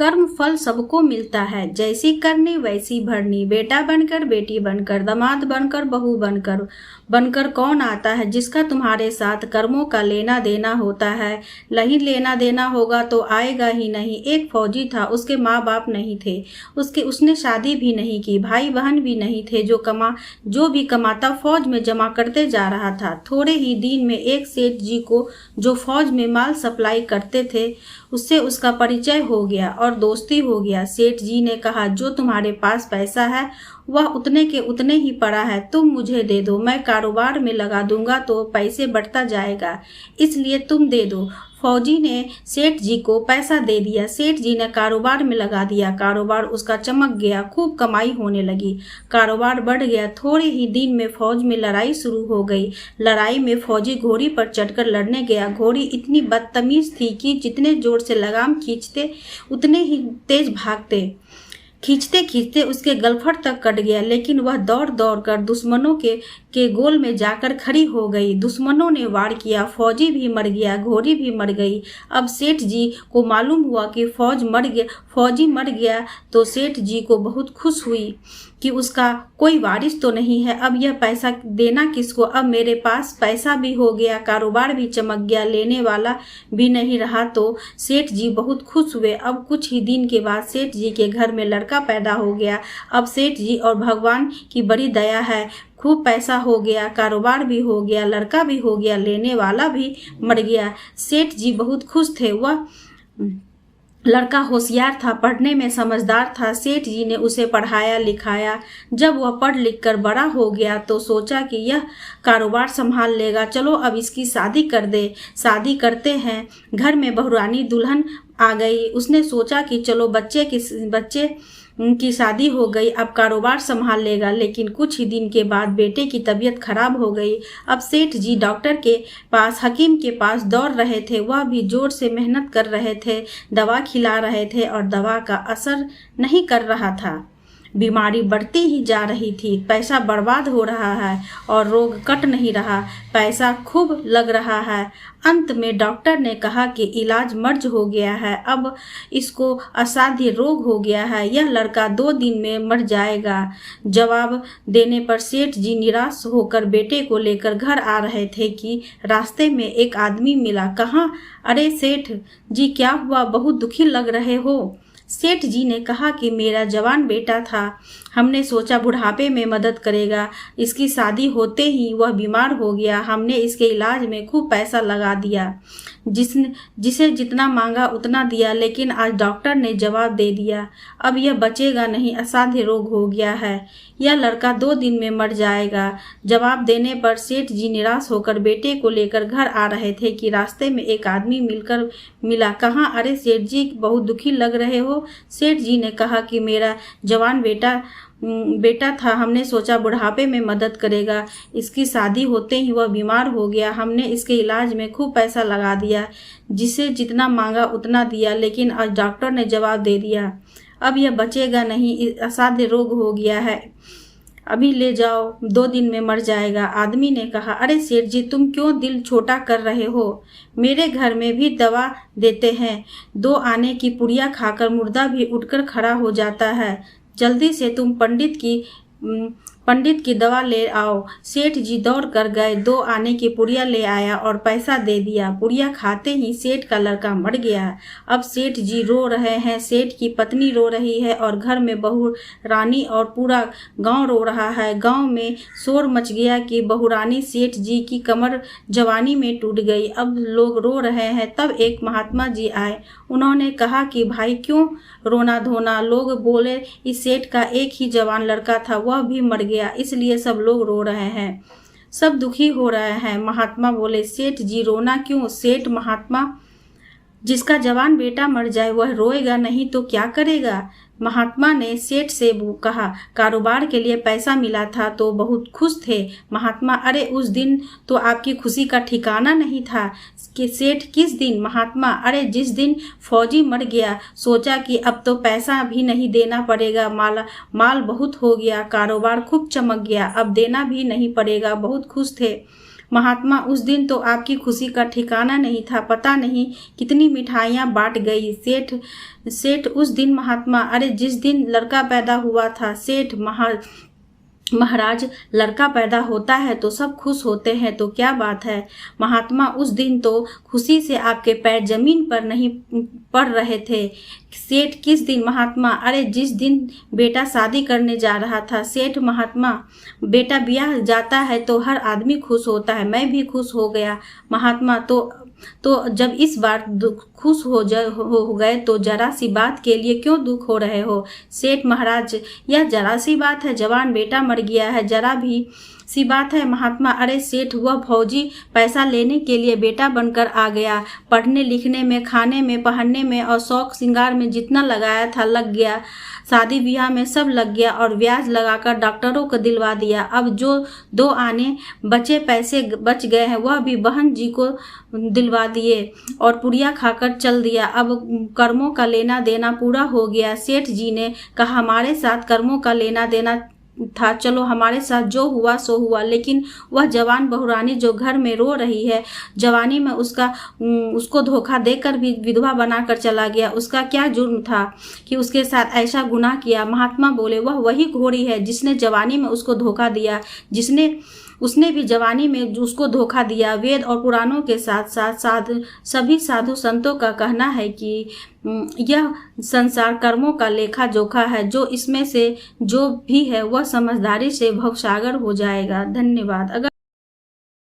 कर्म फल सबको मिलता है, जैसी करनी वैसी भरनी। बेटा बनकर, बेटी बनकर, दामाद बनकर, बहू बनकर, बनकर कौन आता है जिसका तुम्हारे साथ कर्मों का लेना देना होता है। नहीं लेना देना होगा तो आएगा ही नहीं। एक फौजी था, उसके माँ बाप नहीं थे, उसने शादी भी नहीं की, भाई बहन भी नहीं थे। जो भी कमाता फौज में जमा करते जा रहा था। थोड़े ही दिन में एक सेठ जी को, जो फौज में माल सप्लाई करते थे, उससे उसका परिचय हो गया और दोस्ती हो गया। सेठ जी ने कहा, जो तुम्हारे पास पैसा है वह उतने के उतने ही पड़ा है, तुम मुझे दे दो, मैं कारोबार में लगा दूंगा तो पैसे बढ़ता जाएगा, इसलिए तुम दे दो। फौजी ने सेठ जी को पैसा दे दिया। सेठ जी ने कारोबार में लगा दिया। कारोबार उसका चमक गया, खूब कमाई होने लगी, कारोबार बढ़ गया। थोड़े ही दिन में फौज में लड़ाई शुरू हो गई। लड़ाई में फौजी घोड़ी पर चढ़कर लड़ने गया। घोड़ी इतनी बदतमीज थी कि जितने जोर से लगाम खींचते उतने ही तेज भागते। खींचते खींचते उसके गलफड़ तक कट गया, लेकिन वह दौड़ दौड़ कर दुश्मनों के गोल में जाकर खड़ी हो गई। दुश्मनों ने वार किया, फौजी भी मर गया, घोड़ी भी मर गई। अब सेठ जी को मालूम हुआ कि फौजी मर गया तो सेठ जी को बहुत खुश हुई कि उसका कोई वारिस तो नहीं है। अब यह पैसा देना किसको? अब मेरे पास पैसा भी हो गया, कारोबार भी चमक गया, लेने वाला भी नहीं रहा। तो सेठ जी बहुत खुश हुए। अब कुछ ही दिन के बाद सेठ जी के घर में लड़का पैदा हो गया। अब सेठ जी और भगवान की बड़ी दया है, खूब पैसा हो गया, कारोबार भी हो गया, लड़का भी हो गया, लेने वाला भी मर गया। सेठ जी बहुत खुश थे। वह लड़का होशियार था, पढ़ने में समझदार था। सेठ जी ने उसे पढ़ाया लिखाया। जब वह पढ़ लिख कर बड़ा हो गया तो सोचा कि यह कारोबार संभाल लेगा, चलो अब इसकी शादी कर दे। शादी करते हैं। घर में बहुरानी दुल्हन आ गई। उसने सोचा कि चलो बच्चे की शादी हो गई, अब कारोबार संभाल लेगा। लेकिन कुछ ही दिन के बाद बेटे की तबीयत खराब हो गई। अब सेठ जी डॉक्टर के पास, हकीम के पास दौड़ रहे थे। वह भी जोर से मेहनत कर रहे थे, दवा खिला रहे थे और दवा का असर नहीं कर रहा था। बीमारी बढ़ती ही जा रही थी, पैसा बर्बाद हो रहा है और रोग कट नहीं रहा, पैसा खूब लग रहा है। अंत में डॉक्टर ने कहा कि इलाज मर्ज हो गया है, अब इसको असाध्य रोग हो गया है, यह लड़का 2 दिन में मर जाएगा। जवाब देने पर सेठ जी निराश होकर बेटे को लेकर घर आ रहे थे कि रास्ते में एक आदमी मिला। कहा, अरे सेठ जी क्या हुआ, बहुत दुखी लग रहे हो? सेठ जी ने कहा कि मेरा जवान बेटा था, हमने सोचा बुढ़ापे में मदद करेगा। इसकी शादी होते ही वह बीमार हो गया, हमने इसके इलाज में खूब पैसा लगा दिया, जिसे जितना मांगा उतना दिया, लेकिन आज डॉक्टर ने जवाब दे दिया, अब यह बचेगा नहीं, असाध्य रोग हो गया है, यह लड़का 2 दिन में मर जाएगा। जवाब देने पर सेठ जी निराश होकर बेटे को लेकर घर आ रहे थे कि रास्ते में एक आदमी मिला। कहा, अरे सेठ जी बहुत दुखी लग रहे हो? सेठ जी ने कहा कि मेरा जवान बेटा था, हमने सोचा बुढ़ापे में मदद करेगा, इसकी शादी होते ही वह बीमार हो गया, हमने इसके इलाज में खूब पैसा लगा दिया, जिसे जितना मांगा उतना दिया, लेकिन आज डॉक्टर ने जवाब दे दिया, अब यह बचेगा नहीं, असाध्य रोग हो गया है, अभी ले जाओ, 2 दिन में मर जाएगा। आदमी ने कहा, अरे सेठ जी तुम क्यों दिल छोटा कर रहे हो? मेरे घर में भी दवा देते हैं, 2 आने की पुड़िया खाकर मुर्दा भी उठकर खड़ा हो जाता है, जल्दी से तुम पंडित की दवा ले आओ। सेठ जी दौड़ कर गए, 2 आने की पुड़िया ले आया और पैसा दे दिया। पुड़िया खाते ही सेठ का लड़का मर गया। अब सेठ जी रो रहे हैं, सेठ की पत्नी रो रही है और घर में बहू रानी और पूरा गांव रो रहा है। गांव में शोर मच गया कि बहू रानी सेठ जी की कमर जवानी में टूट गई। अब लोग रो रहे हैं। तब एक महात्मा जी आए, उन्होंने कहा कि भाई क्यों रोना धोना? लोग बोले, इस सेठ का एक ही जवान लड़का था, वह भी मर गया, इसलिए सब लोग रो रहे हैं, सब दुखी हो रहे हैं। महात्मा बोले, सेठ जी रोना क्यों? सेठ महात्मा, जिसका जवान बेटा मर जाए वह रोएगा नहीं तो क्या करेगा? महात्मा ने सेठ से कहा, कारोबार के लिए पैसा मिला था तो बहुत खुश थे। महात्मा, अरे उस दिन तो आपकी खुशी का ठिकाना नहीं था। कि सेठ, किस दिन? महात्मा, अरे जिस दिन फौजी मर गया, सोचा कि अब तो पैसा भी नहीं देना पड़ेगा, माल बहुत हो गया, कारोबार खूब चमक गया, अब देना भी नहीं पड़ेगा, बहुत खुश थे। महात्मा उस दिन तो आपकी खुशी का ठिकाना नहीं था, पता नहीं कितनी मिठाइयाँ बांट गई। सेठ उस दिन महात्मा, अरे जिस दिन लड़का पैदा हुआ था सेठ महाराज, लड़का पैदा होता है तो सब खुश होते हैं, तो क्या बात है महात्मा, उस दिन तो खुशी से आपके पैर जमीन पर नहीं पड़ रहे थे। सेठ किस दिन महात्मा, अरे जिस दिन बेटा शादी करने जा रहा था। सेठ महात्मा, बेटा ब्याह जाता है तो हर आदमी खुश होता है, मैं भी खुश हो गया। महात्मा, तो जब इस बार खुश हो गए तो जरा सी बात के लिए क्यों दुख हो रहे हो। सेठ महाराज, यह जरा सी बात है, जवान बेटा मर गया है, जरा भी सी बात है। महात्मा, अरे सेठ वह फौजी पैसा लेने के लिए बेटा बनकर आ गया, पढ़ने लिखने में, खाने में, पहनने में और शौक श्रृंगार में जितना लगाया था लग गया, शादी ब्याह में सब लग गया और ब्याज लगाकर डॉक्टरों को दिलवा दिया। अब जो 2 आने बचे पैसे बच गए हैं वह भी बहन जी को दिलवा दिए और पुड़िया खाकर चल दिया। अब कर्मों का लेना देना पूरा हो गया। सेठ जी ने कहा, हमारे साथ कर्मों का लेना देना था, चलो हमारे साथ जो हुआ सो हुआ, लेकिन वह जवान बहुरानी जो घर में रो रही है, जवानी में उसको धोखा देकर भी विधवा बनाकर चला गया, उसका क्या जुर्म था कि उसके साथ ऐसा गुनाह किया। महात्मा बोले, वह वही घोड़ी है जिसने जवानी में उसको धोखा दिया, उसने भी जवानी में उसको धोखा दिया। वेद और पुराणों के साथ साथ सभी साधु संतों का कहना है कि यह संसार कर्मों का लेखा जोखा है, जो इसमें से जो भी है वह समझदारी से भवसागर हो जाएगा। धन्यवाद। अगर